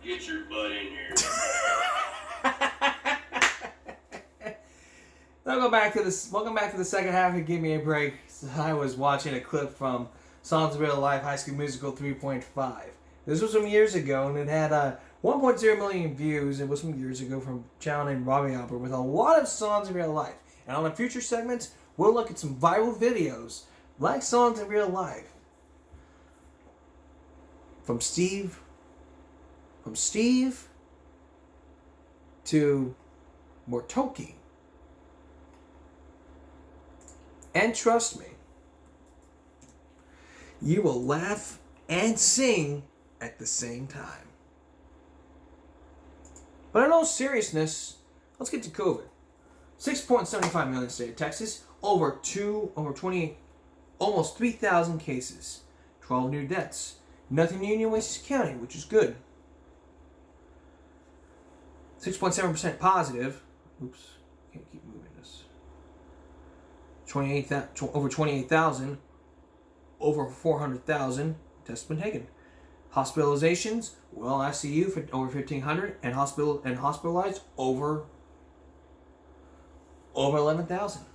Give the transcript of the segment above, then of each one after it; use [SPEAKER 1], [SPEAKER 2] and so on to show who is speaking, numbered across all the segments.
[SPEAKER 1] Get your butt in here.
[SPEAKER 2] Welcome back to the second half of Give Me a Break. I was watching a clip from Songs of Real Life High School Musical 3.5. This was from years ago, and it had 1.0 million views. It was from years ago from a channel named Robbie Albert with a lot of songs in real life. And on the future segments, we'll look at some viral videos like Songs in Real Life. From Steve to Mortoki. And trust me, you will laugh and sing at the same time. But in all seriousness, let's get to COVID. 6.75 million state of Texas, almost 3,000 cases, 12 new deaths. Nothing in Union Oasis County, which is good. 6.7% positive. Oops, can't keep moving this. Over 28,000, over 400,000 tests been taken. Hospitalizations, well, ICU for over 1,500, and hospitalized over 11,000.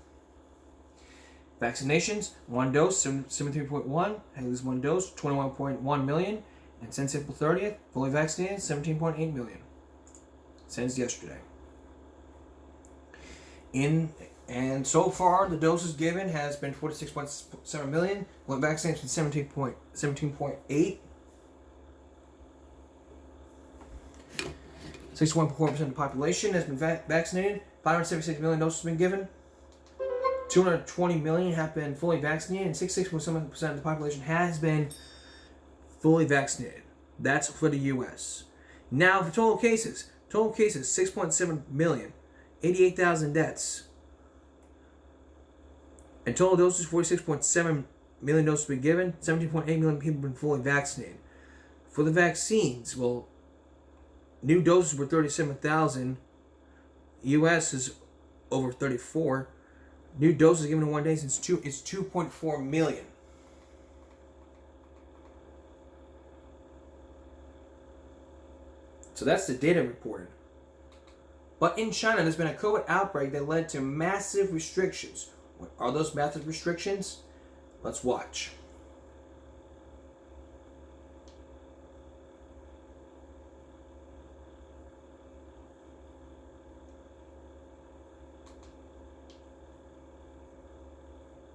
[SPEAKER 2] Vaccinations, one dose, 73.1, at least one dose, 21.1 million, and since April 30th, fully vaccinated, 17.8 million. Since yesterday. And so far, the doses given has been 46.7 million. Fully vaccinated has been 17.8. 61.4% of the population has been vaccinated. 576 million doses have been given. 220 million have been fully vaccinated, and 66.7% of the population has been fully vaccinated. That's for the U.S. Now, for total cases, 6.7 million, 88,000 deaths. And total doses, 46.7 million doses have been given, 17.8 million people have been fully vaccinated. For the vaccines, well, new doses were 37,000. U.S. is over 34. New doses given in one day since it's 2.4 million. So that's the data reported. But in China, there's been a COVID outbreak that led to massive restrictions. What are those massive restrictions? Let's watch.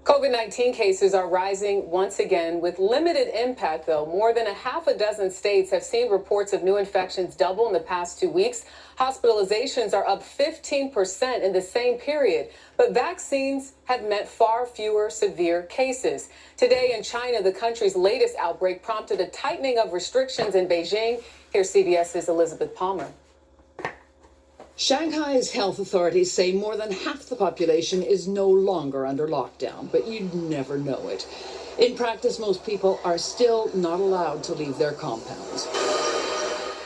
[SPEAKER 3] COVID-19 cases are rising once again with limited impact, though. More than a half a dozen states have seen reports of new infections double in the past 2 weeks. Hospitalizations are up 15% in the same period. But vaccines have meant far fewer severe cases. Today in China, the country's latest outbreak prompted a tightening of restrictions in Beijing. Here's CBS's Elizabeth Palmer.
[SPEAKER 4] Shanghai's health authorities say more than half the population is no longer under lockdown, but you'd never know it. In practice, most people are still not allowed to leave their compounds.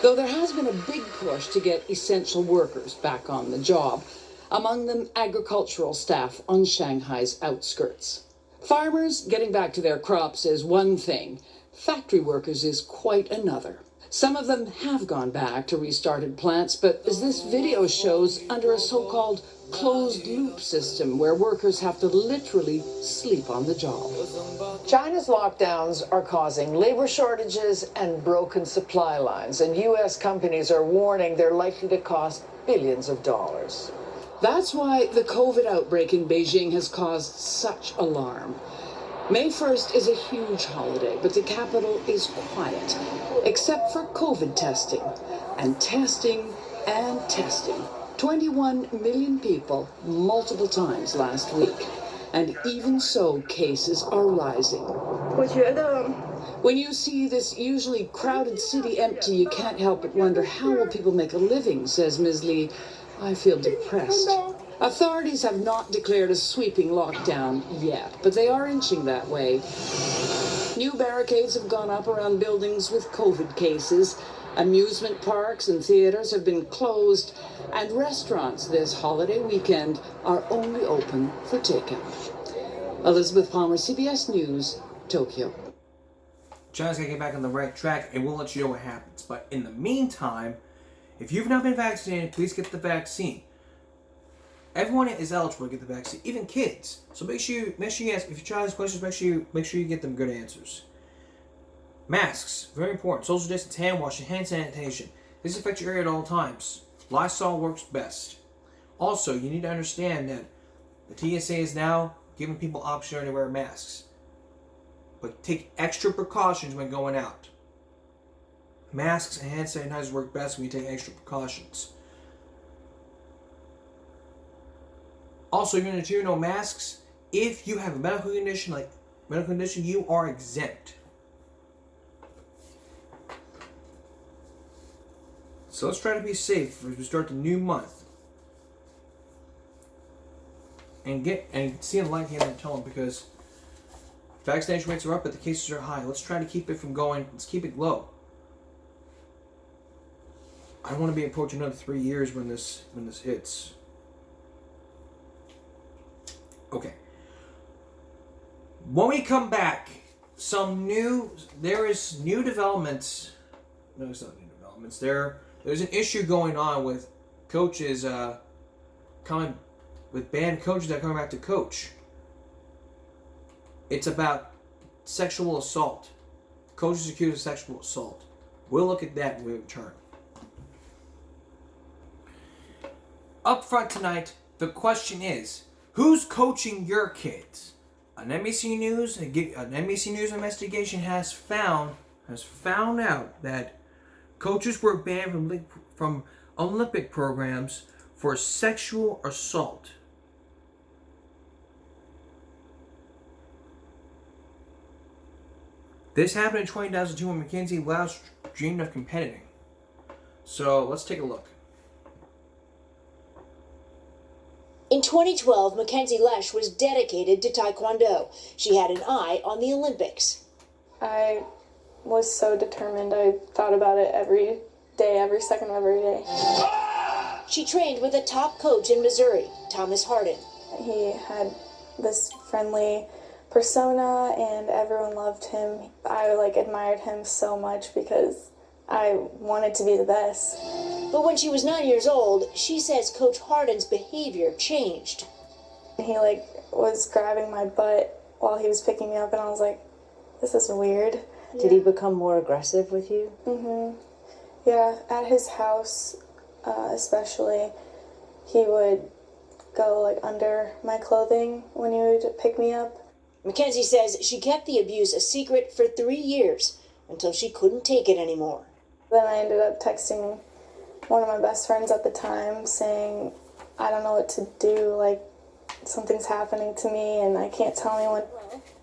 [SPEAKER 4] Though there has been a big push to get essential workers back on the job, among them agricultural staff on Shanghai's outskirts. Farmers getting back to their crops is one thing, factory workers is quite another. Some of them have gone back to restarted plants, but as this video shows, under a so-called closed-loop system where workers have to literally sleep on the job.
[SPEAKER 5] China's lockdowns are causing labor shortages and broken supply lines, and U.S. companies are warning they're likely to cost billions of dollars.
[SPEAKER 4] That's why the COVID outbreak in Beijing has caused such alarm. May 1st is a huge holiday, but the capital is quiet, except for COVID testing. And testing and testing. 21 million people multiple times last week. And even so, cases are rising. When you see this usually crowded city empty, you can't help but wonder, how will people make a living, says Ms. Lee. I feel depressed. Authorities have not declared a sweeping lockdown yet, but they are inching that way. New barricades have gone up around buildings with COVID cases. Amusement parks and theaters have been closed, and restaurants this holiday weekend are only open for takeout. Elizabeth Palmer, CBS News, Tokyo.
[SPEAKER 2] China's going to get back on the right track, and we'll let you know what happens. But in the meantime, if you've not been vaccinated, please get the vaccine. Everyone is eligible to get the vaccine, even kids. So make sure you ask, if you try these questions, make sure you get them good answers. Masks, very important. Social distance, hand washing, hand sanitation. Disinfect your area at all times. Lysol works best. Also, you need to understand that the TSA is now giving people option to wear masks. But take extra precautions when going out. Masks and hand sanitizers work best when you take extra precautions. Also, you're going to do no masks. If you have a medical condition, you are exempt. So let's try to be safe as we start the new month. And see the light at the end of the tunnel, because vaccination rates are up, but the cases are high. Let's try to keep it from going. Let's keep it low. I don't want to be approaching another 3 years when this hits. Okay. When we come back, there is new developments. No, it's not new developments. There's an issue going on with coaches with banned coaches that are coming back to coach. It's about sexual assault. Coaches accused of sexual assault. We'll look at that when we return. Up front tonight, the question is, who's coaching your kids? An NBC News investigation has found out that coaches were banned from Olympic programs for sexual assault. This happened in 2002 when Mackenzie Lesh dreamed of competing. So let's take a look.
[SPEAKER 1] In 2012, Mackenzie Lesh was dedicated to Taekwondo. She had an eye on the Olympics.
[SPEAKER 6] I was so determined. I thought about it every day, every second of every day.
[SPEAKER 1] She trained with a top coach in Missouri, Thomas Hardin.
[SPEAKER 6] He had this friendly persona and everyone loved him. I admired him so much because I wanted to be the best.
[SPEAKER 1] But when she was 9 years old, she says Coach Hardin's behavior changed.
[SPEAKER 6] He was grabbing my butt while he was picking me up, and I was like, this is weird.
[SPEAKER 7] Did he become more aggressive with you?
[SPEAKER 6] Mm-hmm. Yeah, at his house especially, he would go under my clothing when he would pick me up.
[SPEAKER 1] Mackenzie says she kept the abuse a secret for 3 years until she couldn't take it anymore.
[SPEAKER 6] Then I ended up texting one of my best friends at the time saying, I don't know what to do, something's happening to me and I can't tell anyone.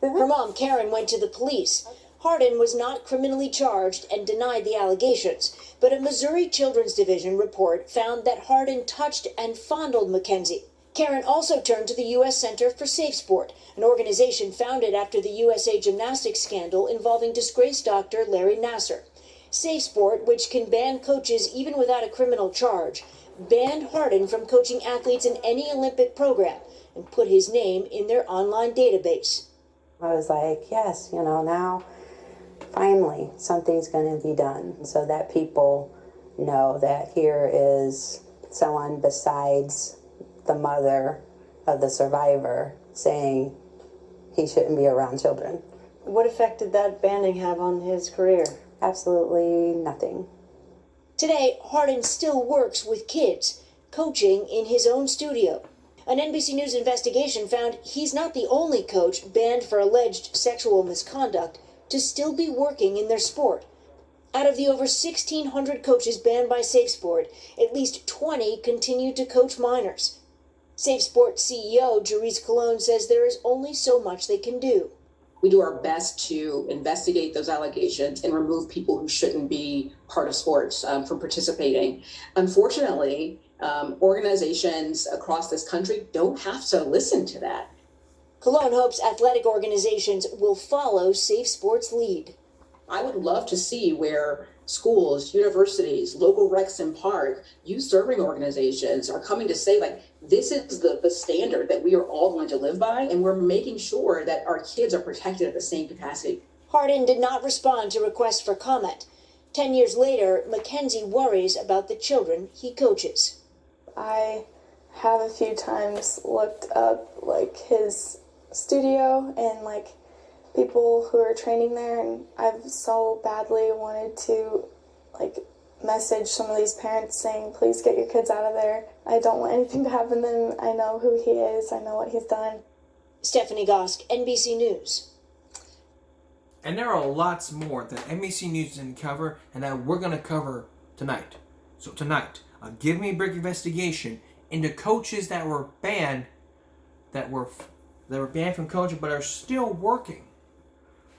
[SPEAKER 1] Her mom, Karen, went to the police. Hardin was not criminally charged and denied the allegations, but a Missouri Children's Division report found that Hardin touched and fondled Mackenzie. Karen also turned to the U.S. Center for Safe Sport, an organization founded after the USA Gymnastics scandal involving disgraced doctor Larry Nassar. Safe Sport, which can ban coaches even without a criminal charge, banned Hardin from coaching athletes in any Olympic program and put his name in their online database.
[SPEAKER 7] I was like, yes, now finally something's going to be done so that people know that here is someone besides the mother of the survivor saying he shouldn't be around children.
[SPEAKER 8] What effect did that banning have on his career?
[SPEAKER 7] Absolutely nothing.
[SPEAKER 1] Today, Hardin still works with kids, coaching in his own studio. An NBC News investigation found he's not the only coach banned for alleged sexual misconduct to still be working in their sport. Out of the over 1,600 coaches banned by Safe Sport, at least 20 continue to coach minors. Safe Sport CEO Jerice Colon says there is only so much they can do.
[SPEAKER 9] We do our best to investigate those allegations and remove people who shouldn't be part of sports from participating. Unfortunately, organizations across this country don't have to listen to that.
[SPEAKER 1] Colon hopes athletic organizations will follow Safe Sport's lead.
[SPEAKER 9] I would love to see where schools, universities, local recs and park, youth serving organizations are coming to say, this is the standard that we are all going to live by, and we're making sure that our kids are protected at the same capacity.
[SPEAKER 1] Hardin did not respond to requests for comment. 10 years later, Mackenzie worries about the children he coaches.
[SPEAKER 6] I have a few times looked up like his studio and like people who are training there, and I've so badly wanted to like message some of these parents saying, please get your kids out of there. I don't want anything to happen to them. I know who he is. I know what he's done.
[SPEAKER 1] Stephanie Gosk, NBC News.
[SPEAKER 2] And there are lots more that NBC News didn't cover and that we're going to cover tonight. So tonight, a Give Me a Break investigation into coaches that were banned, that were banned from coaching but are still working.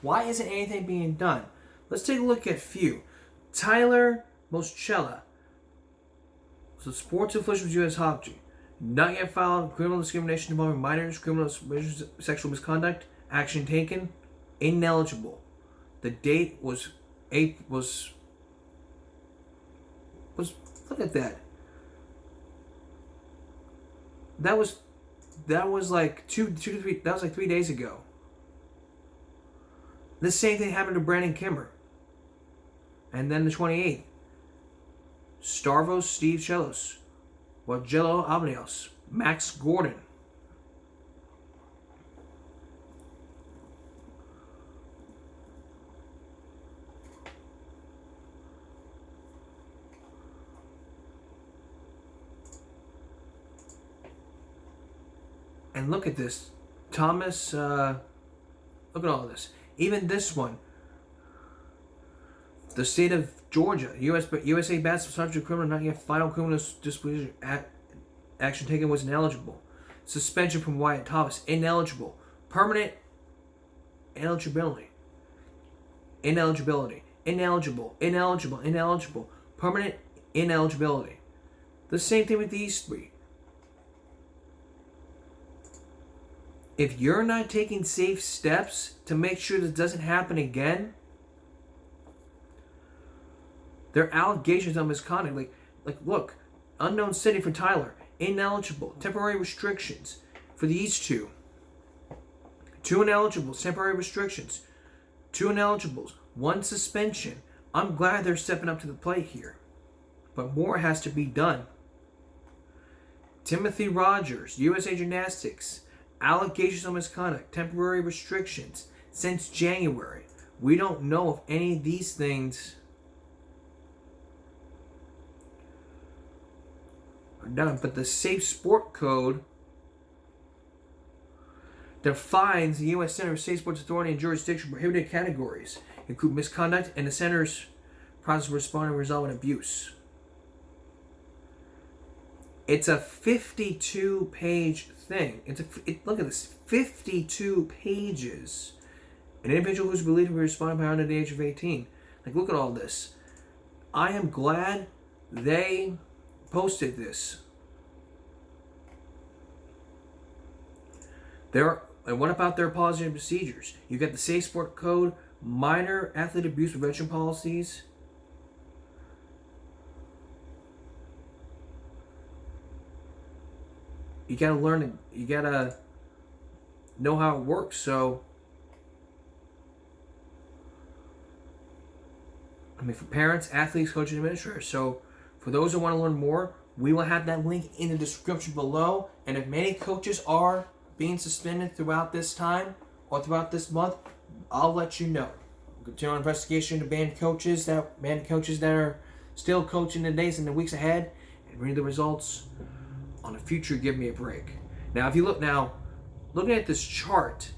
[SPEAKER 2] Why isn't anything being done? Let's take a look at a few. Tyler Moschella, so sports officials U.S. Hockey, not yet filed criminal discrimination involving minors, criminal sexual misconduct, action taken, ineligible. The date was look at that. That was like 2 to 3. That was like 3 days ago. The same thing happened to Brandon Kimmer. And then the 28th, Stavros Steve Chelos, Wajello Avnios, Max Gordon. And look at this. Thomas, look at all of this. Even this one. The state of Georgia, USA banned substantial criminal, not yet final criminal disposition action taken was ineligible. Suspension from Wyatt Thomas, ineligible. Permanent eligibility. Ineligibility. Ineligible. Ineligible. Ineligible. Permanent ineligibility. The same thing with these three. If you're not taking safe steps to make sure this doesn't happen again, there are allegations of misconduct. Like look, unknown city for Tyler, ineligible, temporary restrictions for these two. 2 ineligibles, temporary restrictions. 2 ineligibles, 1 suspension. I'm glad they're stepping up to the plate here, but more has to be done. Timothy Rogers, USA Gymnastics, allegations of misconduct, temporary restrictions since January. We don't know if any of these things are done, but the Safe Sport Code defines the U.S. Center for Safe Sports Authority and jurisdiction prohibited categories, include misconduct and the center's process of responding and resolving abuse. It's a 52-page thing. Look at this, 52 pages. An individual who's believed to be responding by under the age of 18. Like, look at all this. I am glad they posted this. And what about their policy and procedures? You got the Safe Sport Code, minor athlete abuse prevention policies. You gotta learn it. You gotta know how it works. So, I mean, for parents, athletes, coaches, administrators. So, for those who want to learn more, we will have that link in the description below. And if many coaches are being suspended throughout this time or throughout this month, I'll let you know. We'll continue our investigation to banned coaches that are still coaching the days and the weeks ahead, and bring the results on a future Give Me a Break. Now, if you look now, looking at this chart,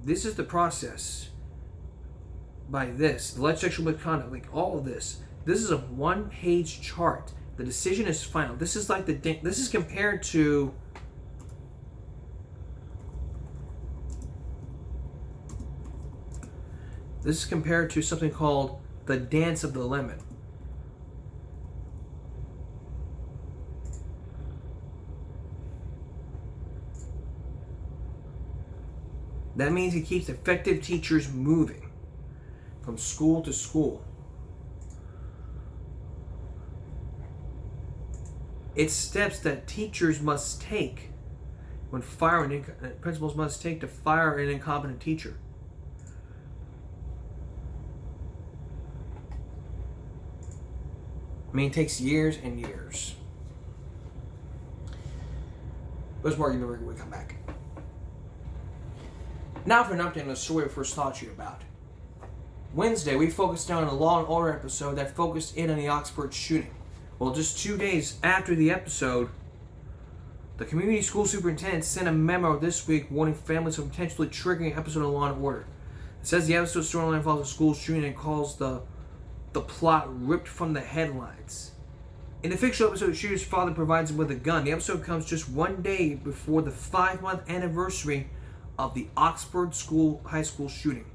[SPEAKER 2] this is the process. By this, the alleged sexual misconduct, like all of this. This is a 1-page chart. The decision is final. This is like this is compared to something called the Dance of the Lemon. That means it keeps effective teachers moving from school to school. It's steps that teachers must take when principals must take to fire an incompetent teacher. mean, it takes years and years. Let's work in the rig when we come back. Now for an update on the story we first taught you about. Wednesday, we focused on a Law & Order episode that focused in on the Oxford shooting. Well, just 2 days after the episode, the community school superintendent sent a memo this week warning families of potentially triggering an episode of Law & Order. It says the episode storyline involves a school shooting and calls the plot ripped from the headlines. In the fictional episode, the shooter's father provides him with a gun. The episode comes just 1 day before the 5-month anniversary of the Oxford high school shooting.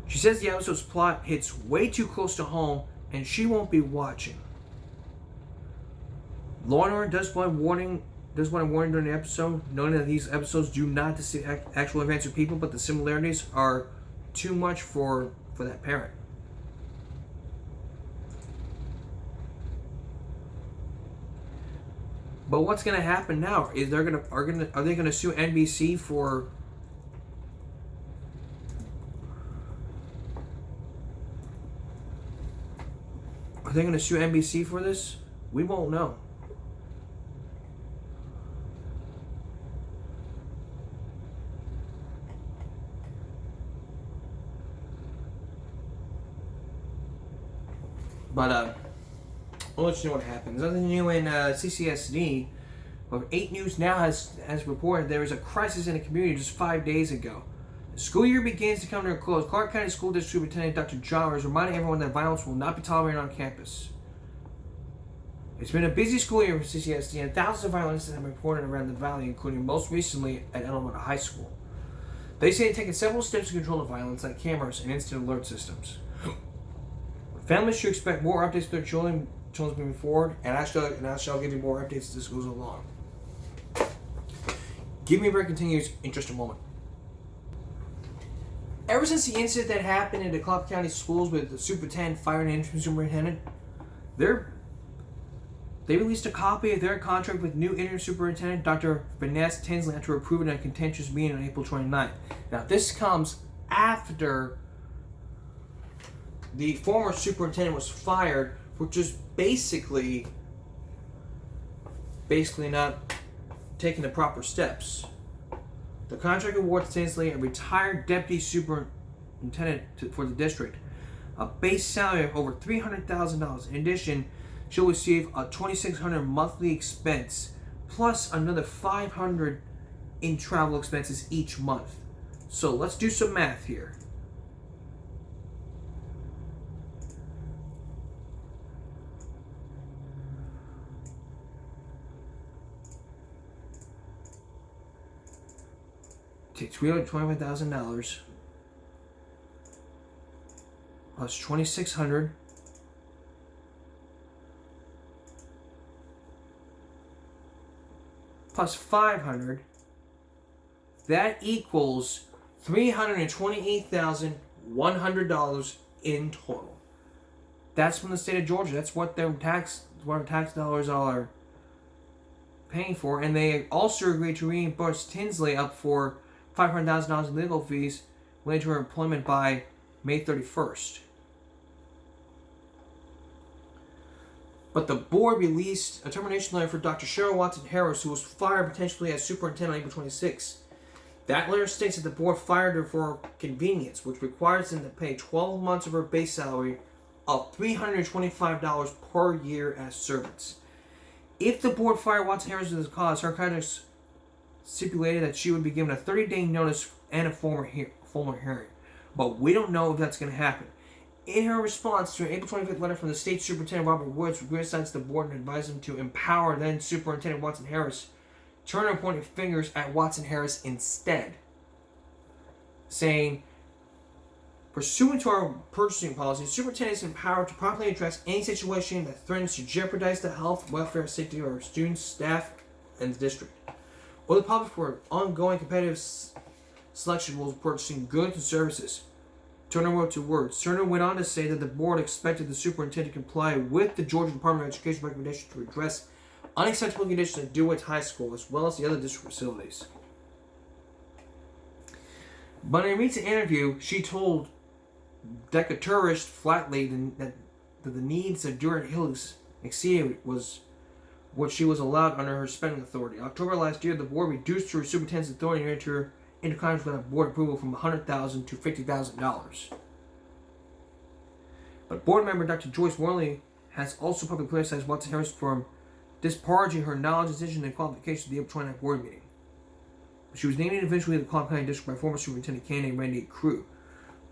[SPEAKER 2] She says the episode's plot hits way too close to home and she won't be watching. Law & Order does want a warning during the episode, noting that these episodes do not discuss actual events or people, but the similarities are too much for that parent. But what's going to happen now? Is are they going to sue NBC for Are they going to sue NBC for this? We won't know. But I'll let you know what happens. Nothing new in CCSD. But 8 News now has reported there was a crisis in the community just 5 days ago. The school year begins to come to a close. Clark County School District Superintendent Dr. John is reminding everyone that violence will not be tolerated on campus. It's been a busy school year for CCSD, and thousands of violent incidents have been reported around the valley, including most recently at Elemental High School. They say they've taken several steps to control the violence, like cameras and instant alert systems. Families should expect more updates to their children moving forward, and I shall give you more updates as this goes along. Give Me a Break continues in just a moment. Ever since the incident that happened in the Clark County schools with the superintendent firing an interim superintendent, they released a copy of their contract with new interim superintendent Dr. Vanessa Tinsley after approving a contentious meeting on April 29th. Now, this comes after the former superintendent was fired, which is basically not taking the proper steps. The contract awards Tinsley, a retired deputy superintendent for the district, a base salary of over $300,000. In addition, she'll receive a $2,600 monthly expense, plus another $500 in travel expenses each month. So let's do some math here. Take $325,000 plus $2,600 plus $500. That equals $328,100 in total. That's from the state of Georgia. That's what their tax dollars are paying for, and they also agreed to reimburse Tinsley up for $500,000 in legal fees related to her employment by May 31st. But the board released a termination letter for Dr. Cheryl Watson Harris, who was fired potentially as superintendent on April 26. That letter states that the board fired her for convenience, which requires them to pay 12 months of her base salary of $325 per year as servants. If the board fired Watson Harris as a cause, her contract stipulated that she would be given a 30-day notice and a formal hearing. But we don't know if that's going to happen. In her response to an April 25th letter from the state superintendent Robert Woods, who criticized the board and advised them to empower then Superintendent Watson Harris, Turner pointed fingers at Watson Harris instead, saying, pursuant to our purchasing policy, the superintendent is empowered to promptly address any situation that threatens to jeopardize the health, welfare, and safety of our students, staff, and the district, or the public for ongoing competitive selection rules of purchasing goods and services. Turner wrote to Words. Turner went on to say that the board expected the superintendent to comply with the Georgia Department of Education recommendation to address unacceptable conditions at DeWitt High School, as well as the other district facilities. But in a recent interview, she told Decaturist flatly that that the needs of Durant Hills exceeded was what she was allowed under her spending authority. October last year, the board reduced her superintendent's authority to enter into contracts without board approval from $100,000 to $50,000. But board member Dr. Joyce Worley has also publicly criticized Watson Harris for disparaging her knowledge, decision, and qualifications at the April 29th board meeting. She was named individually to the Cobb County District by former Superintendent candidate Randy Crew.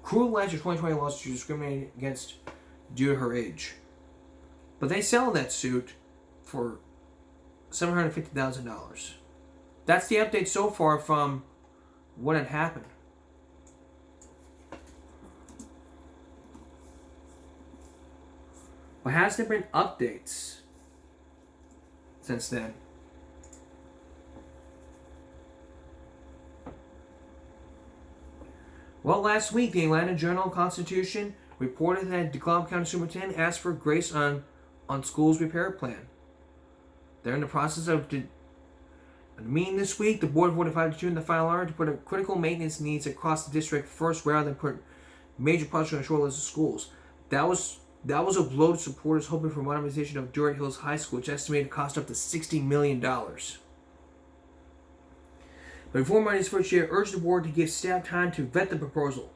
[SPEAKER 2] Crew alleged her 2020 lawsuit she was discriminated against due to her age. But they settled that suit for $750,000. That's the update so far from what had happened. But has there been updates since then? Well, last week, the Atlanta Journal-Constitution reported that DeKalb County Superintendent asked for grace on school's repair plan. They're in the process of meeting this week. The board voted 5-2 in the final hour to put a critical maintenance needs across the district first, rather than put major projects on the short list of schools. That was a blow to supporters hoping for modernization of Durant Hills High School, which estimated to cost up to $60 million. But before Monday's first year, urged the board to give staff time to vet the proposal.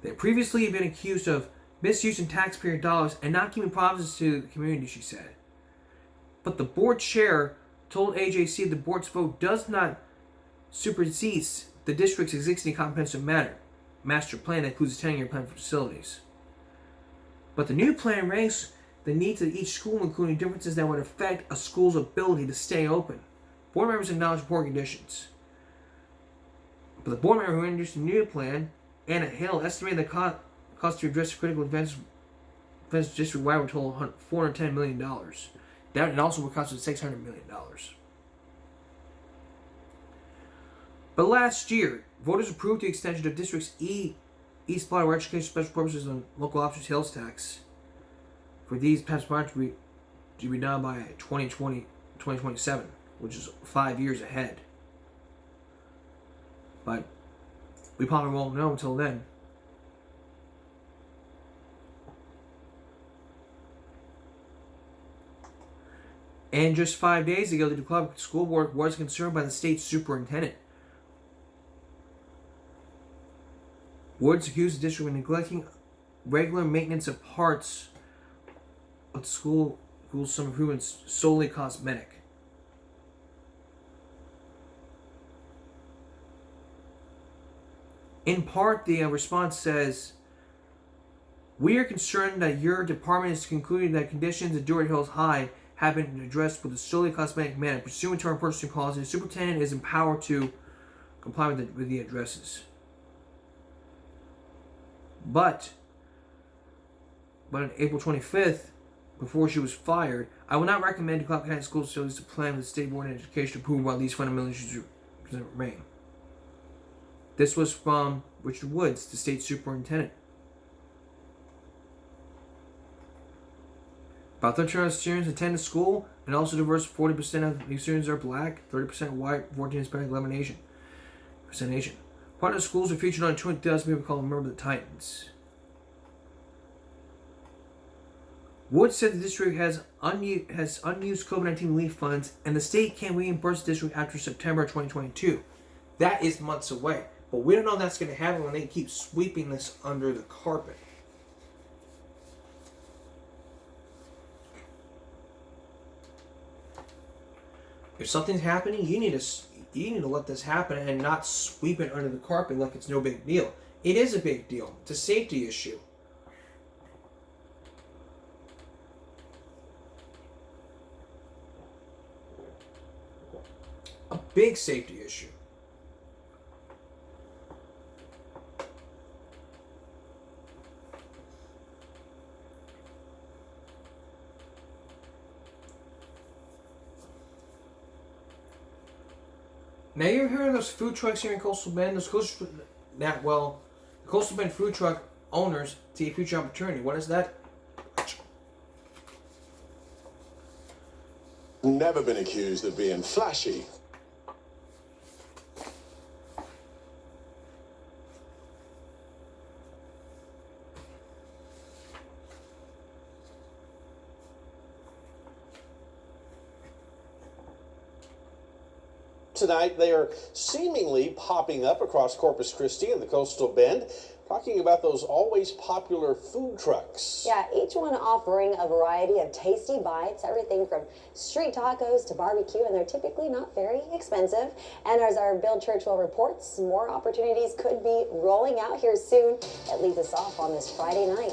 [SPEAKER 2] They had previously been accused of misusing taxpayer dollars and not giving promises to the community, she said. But the board chair told AJC the board's vote does not supersede the district's existing comprehensive master plan that includes a 10-year plan for facilities. But the new plan ranks the needs of each school, including differences that would affect a school's ability to stay open. Board members acknowledged poor conditions. But the board member who introduced the new plan, Anna Hill, estimated the cost to address critical events district-wide were total $410 million. That and also would cost $600 million. But last year, voters approved the extension of District's East Florida Education Special Purposes and Local Option Sales Tax for these past projects to be done by 2027, which is 5 years ahead. But we probably won't know until then. And just 5 days ago, the DeKalb School Board was concerned by the state superintendent. Woods accused the district of neglecting regular maintenance of parts of the school's some improvements solely cosmetic. In part, the response says, "We are concerned that your department is concluding that conditions at Durant Hills High have been addressed with a solely cosmetic manner. Pursuant to our purchasing policy, the superintendent is empowered to comply with the addresses. But on April 25th, before she was fired, I would not recommend DeKalb County School Facilities to plan with the State Board of Education to approve while these fundamental issues remain." This was from Richard Woods, the state superintendent. About 13% of students attend the school, and also diverse. 40% of the students are black, 30% white, 14% Hispanic, 11% Asian. Part of the schools are featured on 20,000 people called Remember the Titans. Woods said the district has unused COVID-19 relief funds, and the state can reimburse the district after September 2022. That is months away. But we don't know if that's going to happen when they keep sweeping this under the carpet. If something's happening, you need to let this happen and not sweep it under the carpet like it's no big deal. It is a big deal. It's a safety issue. A big safety issue. Now you're hearing those food trucks here in Coastal Bend. The Coastal Bend food truck owners see a future opportunity. What is that?
[SPEAKER 10] Never been accused of being flashy.
[SPEAKER 11] Tonight, they are seemingly popping up across Corpus Christi and the Coastal Bend, talking about those always popular food trucks.
[SPEAKER 12] Yeah, each one offering a variety of tasty bites, everything from street tacos to barbecue, and they're typically not very expensive. And as our Bill Churchwell reports, more opportunities could be rolling out here soon. It leads us off on this Friday night.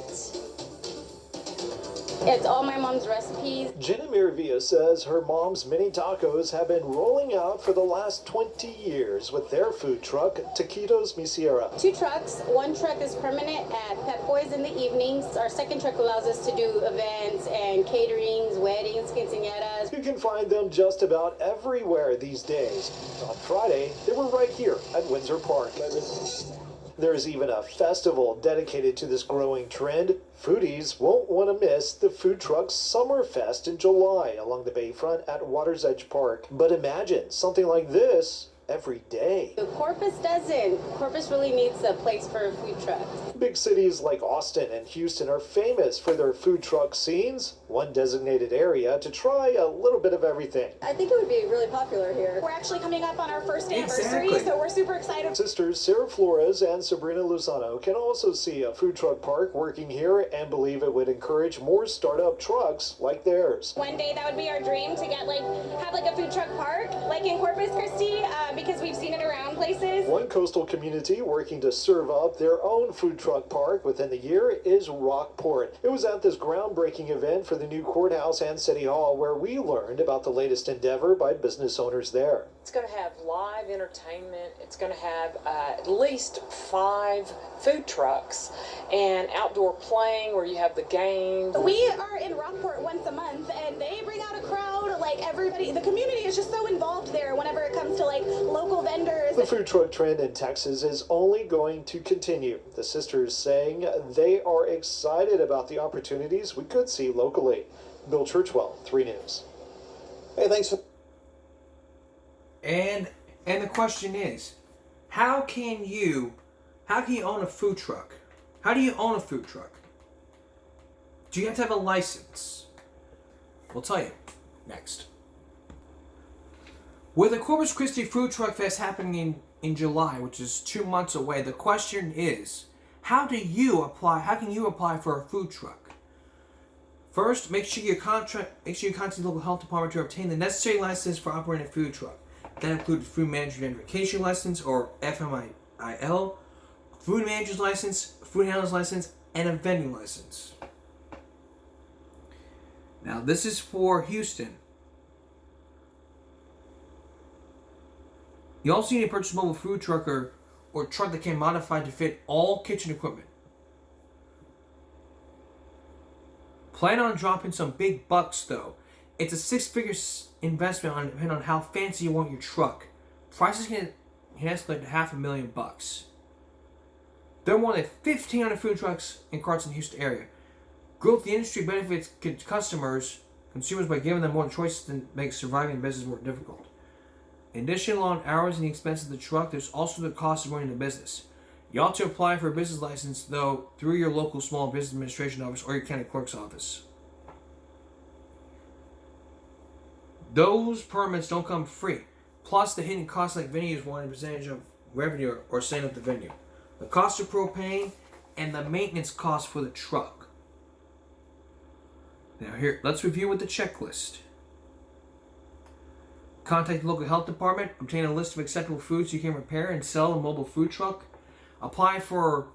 [SPEAKER 13] It's all my mom's recipes.
[SPEAKER 14] Jenna Miravia says her mom's mini tacos have been rolling out for the last 20 years with their food truck, Taquitos Mi Sierra.
[SPEAKER 13] 2 trucks. One truck is permanent at Pep Boys in the evenings. Our second truck allows us to do events and caterings, weddings, quinceañeras.
[SPEAKER 14] You can find them just about everywhere these days. On Friday, they were right here at Windsor Park. There's even a festival dedicated to this growing trend. Foodies won't want to miss the Food Truck Summerfest in July along the bayfront at Water's Edge Park. But imagine something like this every day.
[SPEAKER 13] Corpus doesn't. Corpus really needs a place for a food truck.
[SPEAKER 14] Big cities like Austin and Houston are famous for their food truck scenes, one designated area to try a little bit of everything.
[SPEAKER 13] I think it would be really popular here. We're actually coming up on our first anniversary, so we're super excited.
[SPEAKER 14] Sisters Sarah Flores and Sabrina Lozano can also see a food truck park working here and believe it would encourage more startup trucks like theirs.
[SPEAKER 13] One day that would be our dream to get have a food truck park like in Corpus Christi because we've seen it around places.
[SPEAKER 14] One coastal community working to serve up their own food truck park within the year is Rockport. It was at this groundbreaking event for the new courthouse and city hall where we learned about the latest endeavor by business owners there.
[SPEAKER 5] It's going to have live entertainment. It's going to have at least 5 food trucks and outdoor playing where you have the games.
[SPEAKER 13] We are in Rockport once a month and they bring out a crowd. Everybody, the community is just so involved there whenever it comes to local vendors.
[SPEAKER 14] The food truck trend in Texas is only going to continue. The sisters saying they are excited about the opportunities we could see locally. Bill Churchwell, 3 News.
[SPEAKER 11] Hey, thanks.
[SPEAKER 2] And the question is, how can you own a food truck? How do you own a food truck? Do you have to have a license? We'll tell you next. With the Corpus Christi Food Truck Fest happening in July, which is 2 months away, the question is, how can you apply for a food truck? First, make sure you contact the local health department to obtain the necessary license for operating a food truck. That includes food manager identification license, or FMIL, food manager's license, food handler's license, and a vending license. Now, this is for Houston. You also need to purchase a mobile food truck or truck that can be modified to fit all kitchen equipment. Plan on dropping some big bucks, though. It's a 6-figure investment depending on how fancy you want your truck. Prices can escalate to $500,000. There are more than 1,500 food trucks and carts in the Houston area. Growth in the industry benefits consumers by giving them more choices and makes surviving the business more difficult. In addition to long hours and the expense of the truck, there's also the cost of running the business. You ought to apply for a business license, though, through your local small business administration office or your county clerk's office. Those permits don't come free. Plus, the hidden costs like venues want a percentage of revenue or setting up the venue. The cost of propane and the maintenance cost for the truck. Now here, let's review with the checklist. Contact the local health department, obtain a list of acceptable foods you can prepare and sell a mobile food truck. Apply for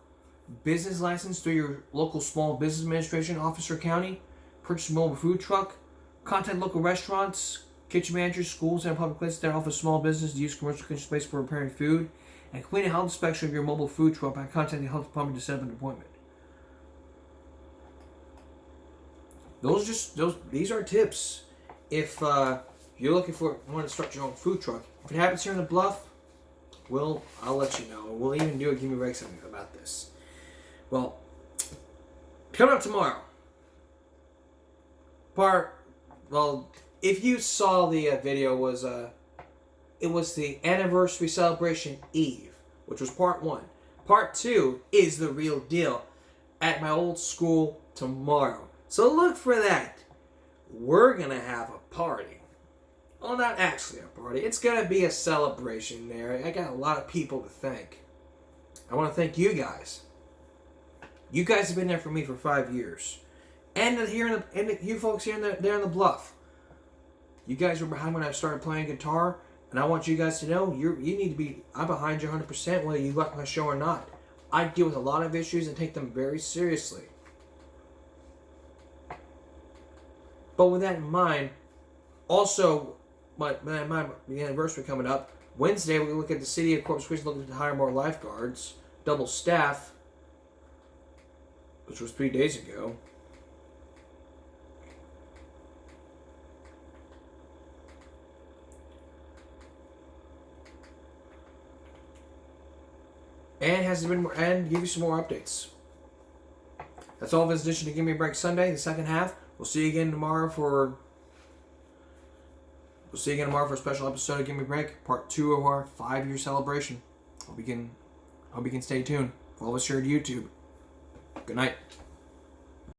[SPEAKER 2] business license through your local small business administration office or county. Purchase a mobile food truck. Contact local restaurants, kitchen managers, schools, and public places that offer small business to use commercial kitchen space for preparing food. And complete a health inspection of your mobile food truck by contacting the health department to set up an appointment. These are tips if you're looking for want to start your own food truck. If it happens here in the Bluff, I'll let you know. We'll even do a Give Me a Break something about this. Well, coming up tomorrow. If you saw the video, it was the anniversary celebration eve, which was part 1. Part 2 is the real deal at my old school tomorrow. So look for that. We're gonna have a party. Well, not actually a party. It's going to be a celebration there. I got a lot of people to thank. I want to thank you guys. You guys have been there for me for 5 years. And you folks here there in the Bluff. You guys were behind when I started playing guitar. And I want you guys to know, you need to be, I'm behind you 100% whether you like my show or not. I deal with a lot of issues and take them very seriously. But with that in mind, also, my anniversary coming up, Wednesday we look at the city of Corpus Christi looking to hire more lifeguards, double staff, which was 3 days ago. And give you some more updates. That's all of this edition of Give Me a Break Sunday, the second half. We'll see you again tomorrow for a special episode of Give Me a Break, part 2 of our 5-year celebration. Hope you can stay tuned. Follow us here at YouTube. Good night.